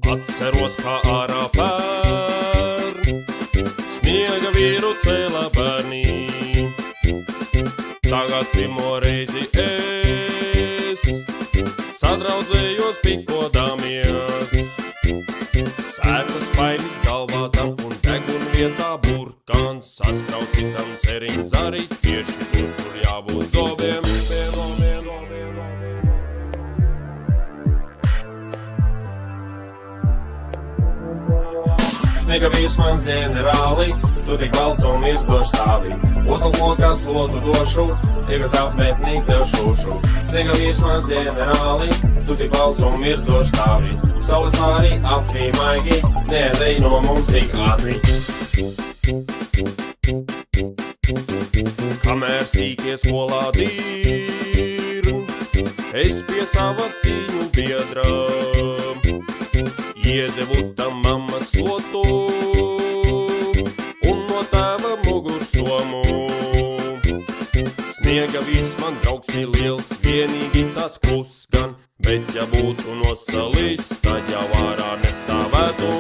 Atceros, kā ārā pērn, sniega vīru cēlā bērnī. Tagad pirmo reizi es sadraudzējos pikodāmies. Sētas spainis galvā tam un degun vietā burkans. Sasprausti tam ceriņ zarīt, tieši tur, kur jābūt zobiem. Sniega vīrs mans ģenerāli, tu tik balts un mirstoši stāvi. Uzlokās lotu došu, iegas apmetnī tev šūšu. Sniega vīrs mans ģenerāli, tu tik balts un mirstoši stāvi. Saules vāri aptī maigi, needei no mums tik ātri. Kamēr sīkie skolā dīr, es pie sava cīņu biedra iedevu tam mammas slotu un no tēva mugursomu. Sniega vīrs man draugs ir liels, vienīgi tas kluss gan, bet ja būtu nosalis, tad jau ārā nestāvētu.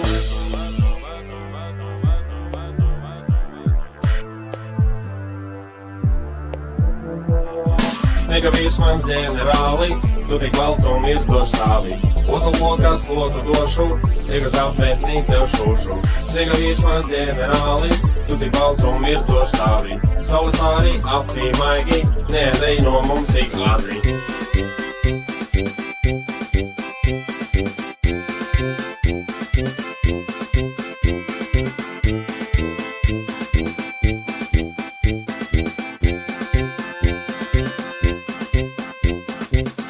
Sniega vīrs mans ģenerāli, tu tik valds un mirstoši stāvi. Uzlokās lotu došu, iegas apmetnī tev šūšu. Sniega vīrs mans ģenerāli, tu tik valds un mirstoši stāvi. Saules vāri aptī maigi, needei no mums tik ātri.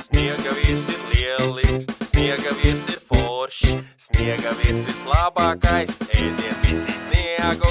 Sniega vīrs ir lielisks, sniega vīrs ir foršs, sniega vīrs vislabākais, ēdien visi sniegu.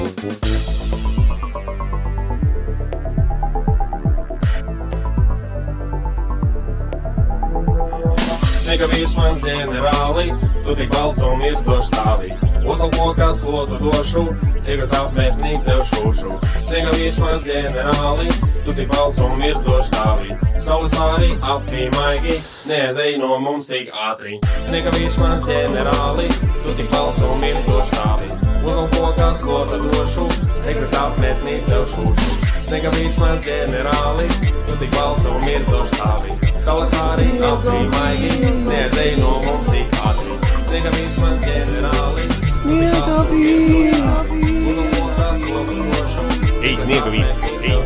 Sniega vīrs mans ģenerāli, tu tik balts un mirstoši stāvi. Uzlokās lotu došu, iegas apmetnī tev šūšu. Sniega vīrs mans ģenerāli, tu tik balts un mirstoši stāvi. Saules vāri aptī maigi, needei no mums tik ātri. Sniega vīrs mans ģenerāli, tu tik balts un mirstoši stāvi. Uzlokās lotu došu, iegas apmetnī tev šūšu. Sniega vīrs mans ģenerāli, tu tik balts un mirstoši stāvi. Saules vāri aptī maigi, needei no mums tik ātri. Sniega vīrs mans ģenerāli, tu tik balts un mirstoši stāvi. Uzlokās lotu došu, Ei, sniega vīrs, ei!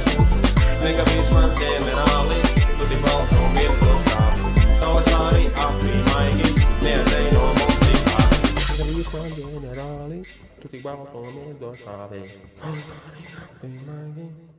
Sniega vīrs mans ģenerāli, tu tik balts un mirstoši stāvi. Saules vāri aptī maigi, needei no mums tik ātri. Sniega vīrs mans ģenerāli, tu tik balts un mirstoši stāvi. Saules vāri aptī maigi.